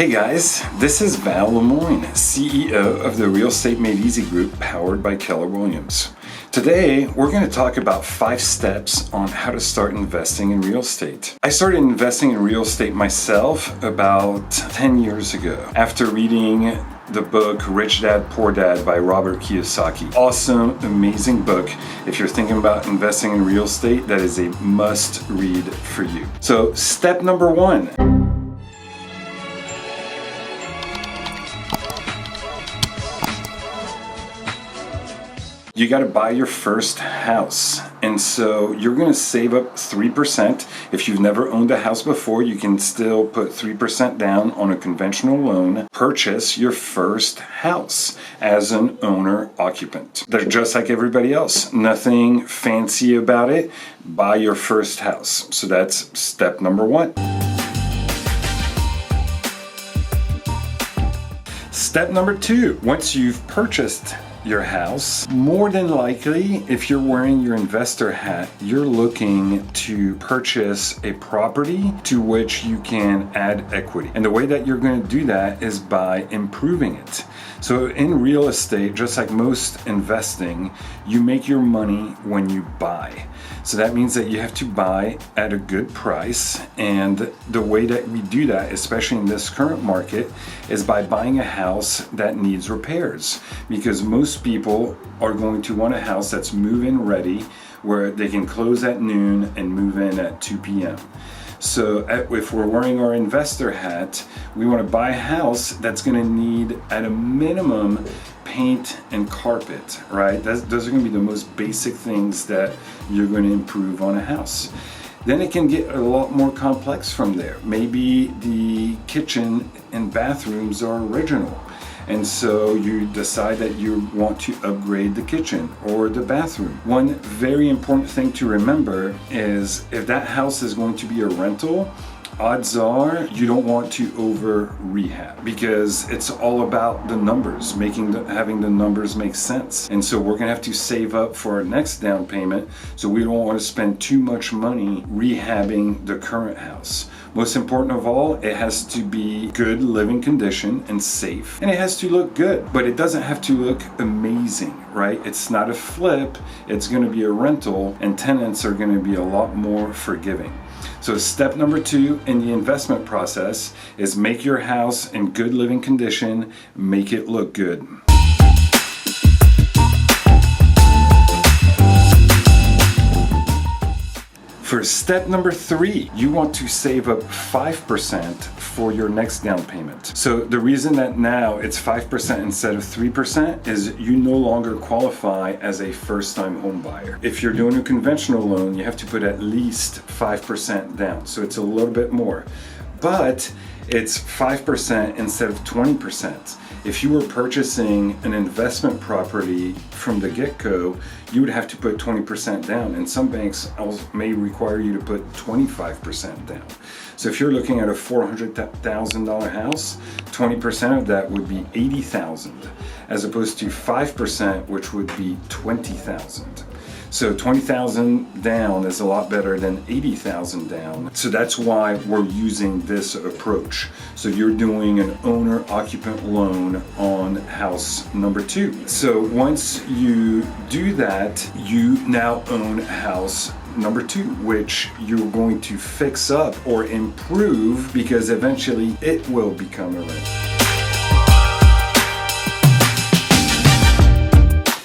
Hey guys, this is Val Lemoyne, CEO of the Real Estate Made Easy Group powered by Keller Williams. Today, we're going to talk about 5 steps on how to start investing in real estate. I started investing in real estate myself about 10 years ago after reading the book Rich Dad, Poor Dad by Robert Kiyosaki. Awesome, amazing book. If you're thinking about investing in real estate, that is a must read for you. So, step number 1. You got to buy your first house. And so you're going to save up 3%. If you've never owned a house before, you can still put 3% down on a conventional loan. Purchase your first house as an owner occupant. They're just like everybody else. Nothing fancy about it. Buy your first house. So that's step number 1. Step number 2. Once you've purchased your house, more than likely, if you're wearing your investor hat, you're looking to purchase a property to which you can add equity. And the way that you're going to do that is by improving it. So in real estate, just like most investing, you make your money when you buy. So that means that you have to buy at a good price. And the way that we do that, especially in this current market, is by buying a house that needs repairs. Because most people are going to want a house that's move-in ready, where they can close at noon and move in at 2 p.m. So if we're wearing our investor hat, we want to buy a house that's going to need at a minimum paint and carpet, right? Those are going to be the most basic things that you're going to improve on a house. Then it can get a lot more complex from there. Maybe the kitchen and bathrooms are original. And so you decide that you want to upgrade the kitchen or the bathroom. One very important thing to remember is if that house is going to be a rental, odds are you don't want to over rehab, because it's all about the numbers, having the numbers make sense. And so we're gonna have to save up for our next down payment, so we don't want to spend too much money rehabbing the current house. Most important of all, it has to be good living condition and safe, and it has to look good, but it doesn't have to look amazing, right? It's not a flip, it's going to be a rental, and tenants are going to be a lot more forgiving. So step number 2 in the investment process is make your house in good living condition, make it look good. For step number 3, you want to save up 5% for your next down payment. So the reason that now it's 5% instead of 3% is you no longer qualify as a first-time home buyer. If you're doing a conventional loan, you have to put at least 5% down. So it's a little bit more. But it's 5% instead of 20%. If you were purchasing an investment property from the get-go, you would have to put 20% down, and some banks may require you to put 25% down. So if you're looking at a $400,000 house, 20% of that would be $80,000, as opposed to 5%, which would be $20,000. So 20,000 down is a lot better than 80,000 down. So that's why we're using this approach. So you're doing an owner-occupant loan on house number 2. So once you do that, you now own house number 2, which you're going to fix up or improve, because eventually it will become a rent.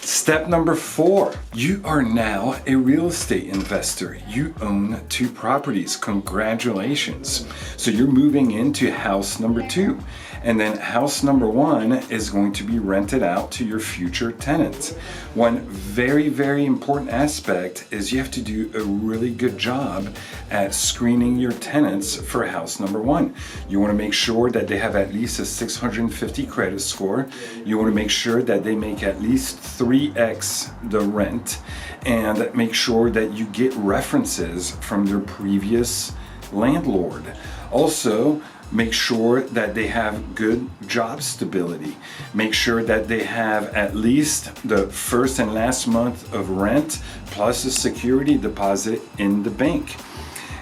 Step number 4, you are now a real estate investor. You own 2 properties. Congratulations. So you're moving into house number 2. And then house number 1 is going to be rented out to your future tenants. One very, very important aspect is you have to do a really good job at screening your tenants for house number 1. You want to make sure that they have at least a 650 credit score. You want to make sure that they make at least 3x the rent, and make sure that you get references from their previous landlord. Also, make sure that they have good job stability. Make sure that they have at least the first and last month of rent plus a security deposit in the bank.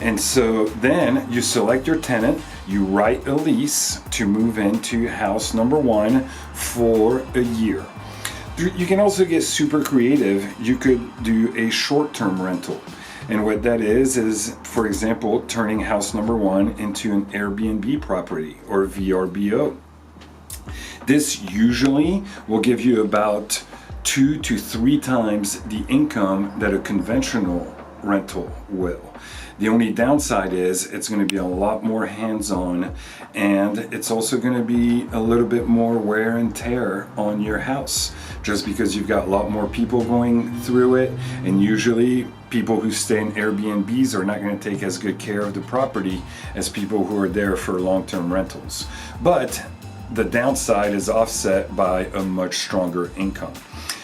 And so then you select your tenant, You write a lease to move into house number one for a year. You can also get super creative. You could do a short-term rental. And what that is, for example, turning house number one into an Airbnb property or VRBO. This usually will give you about 2 to 3 times the income that a conventional rental will. The only downside is it's going to be a lot more hands-on, and it's also going to be a little bit more wear and tear on your house, just because you've got a lot more people going through it, and usually people who stay in Airbnbs are not going to take as good care of the property as people who are there for long-term rentals. But the downside is offset by a much stronger income.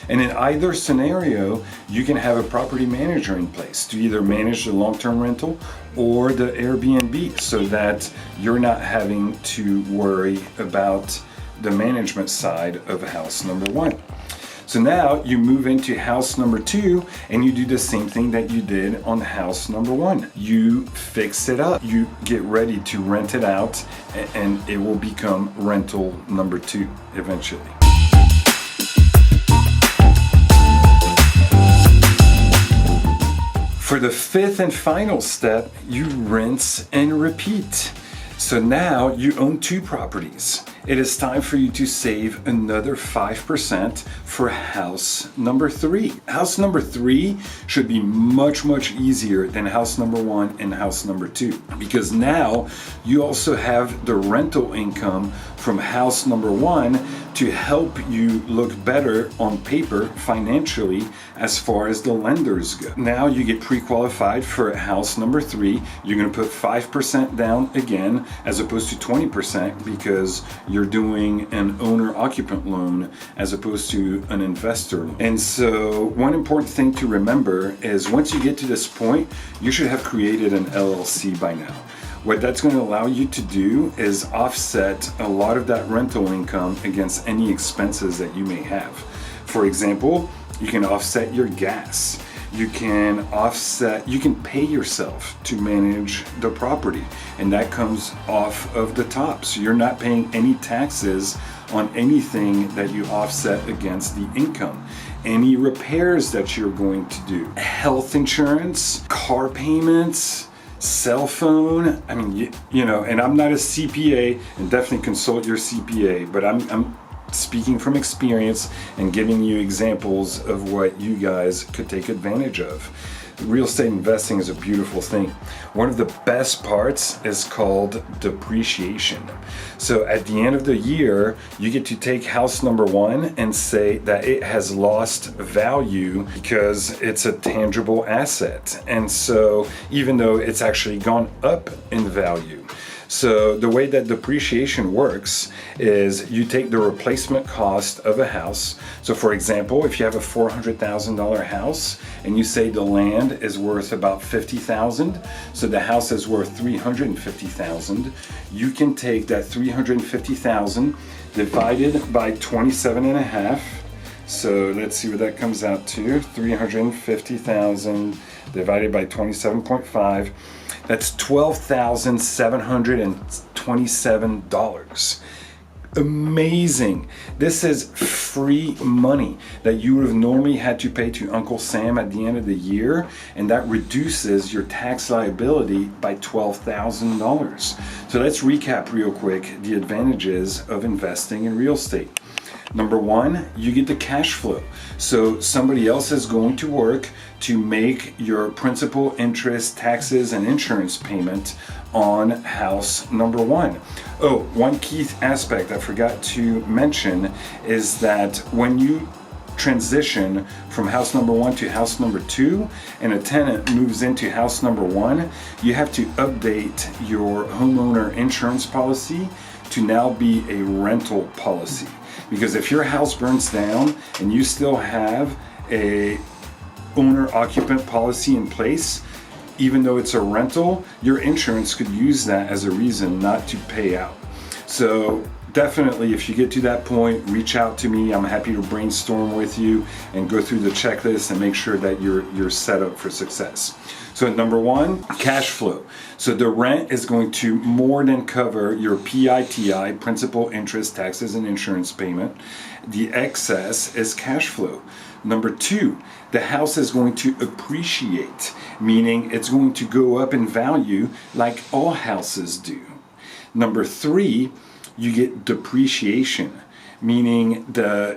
And in either scenario, you can have a property manager in place to either manage the long-term rental or the Airbnb, so that you're not having to worry about the management side of house number one. So now you move into house number two and you do the same thing that you did on house number one. You fix it up, you get ready to rent it out, and it will become rental number two eventually. For the fifth and final step, you rinse and repeat. So now you own 2 properties. It is time for you to save another 5% for house number 3. House number 3 should be much easier than house number 1 and house number 2, because now you also have the rental income from house number 1 to help you look better on paper financially as far as the lenders go. Now you get pre-qualified for house number 3. You're going to put 5% down again as opposed to 20%, because you're doing an owner-occupant loan as opposed to an investor loan. And so one important thing to remember is once you get to this point, you should have created an LLC by now. What that's going to allow you to do is offset a lot of that rental income against any expenses that you may have. For example, you can offset your gas. You can pay yourself to manage the property, and that comes off of the top. So you're not paying any taxes on anything that you offset against the income. Any repairs that you're going to do, health insurance, car payments, cell phone. I mean, you know, and I'm not a CPA, and definitely consult your CPA, but I'm speaking from experience and giving you examples of what you guys could take advantage of. Real estate investing is a beautiful thing. One of the best parts is called depreciation. So at the end of the year, you get to take house number 1 and say that it has lost value because it's a tangible asset. And so even though it's actually gone up in value. So the way that depreciation works is you take the replacement cost of a house. So for example, if you have a $400,000 house and you say the land is worth about $50,000, so the house is worth $350,000, you can take that $350,000 divided by 27.5. So let's see what that comes out to. 350,000 divided by 27.5. That's $12,727. Amazing. This is free money that you would have normally had to pay to Uncle Sam at the end of the year, and that reduces your tax liability by $12,000. So let's recap real quick the advantages of investing in real estate. Number 1, you get the cash flow. So somebody else is going to work to make your principal, interest, taxes, and insurance payment on house number 1. Oh, one key aspect I forgot to mention is that when you transition from house number 1 to house number 2 and a tenant moves into house number 1, you have to update your homeowner insurance policy to now be a rental policy. Because if your house burns down and you still have a owner-occupant policy in place, even though it's a rental, your insurance could use that as a reason not to pay out. So definitely, if you get to that point, reach out to me. I'm happy to brainstorm with you and go through the checklist and make sure that you're set up for success. So number one, cash flow. So the rent is going to more than cover your PITI, principal, interest, taxes, and insurance payment. The excess is cash flow. Number two, the house is going to appreciate, meaning it's going to go up in value like all houses do. Number three, you get depreciation, meaning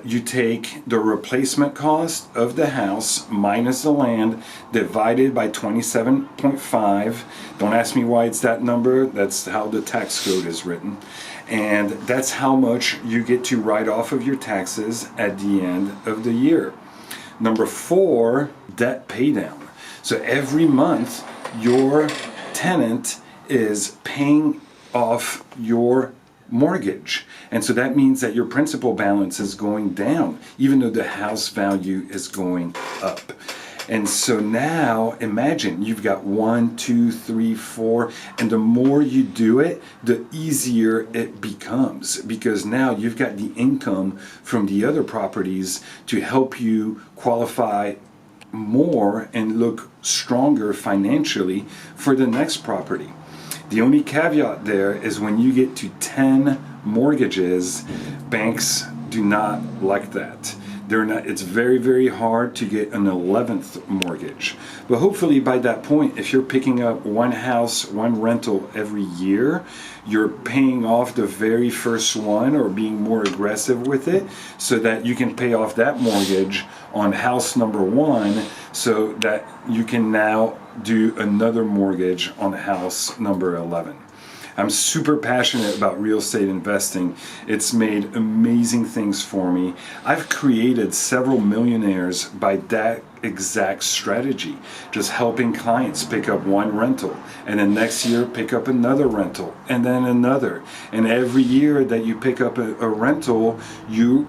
you take the replacement cost of the house minus the land divided by 27.5. Don't ask me why it's that number. That's how the tax code is written. And that's how much you get to write off of your taxes at the end of the year. Number four, debt pay down. So every month your tenant is paying off your mortgage, and so that means that your principal balance is going down even though the house value is going up. And so now imagine you've got 1, 2, 3, 4, and the more you do it, the easier it becomes, because now you've got the income from the other properties to help you qualify more and look stronger financially for the next property. The only caveat there is when you get to 10 mortgages, banks do not like that. It's very, very hard to get an 11th mortgage. But hopefully by that point, if you're picking up one house, one rental every year, you're paying off the very first one or being more aggressive with it so that you can pay off that mortgage on house number one so that you can now do another mortgage on house number 11. I'm super passionate about real estate investing. It's made amazing things for me. I've created several millionaires by that exact strategy, just helping clients pick up one rental and then next year pick up another rental and then another. And every year that you pick up a rental, your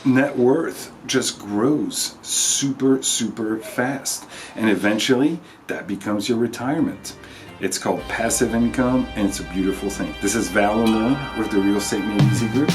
net worth just grows super, super fast. And eventually that becomes your retirement. It's called passive income, and it's a beautiful thing. This is Val Lamone with the Real Estate Made Easy Group.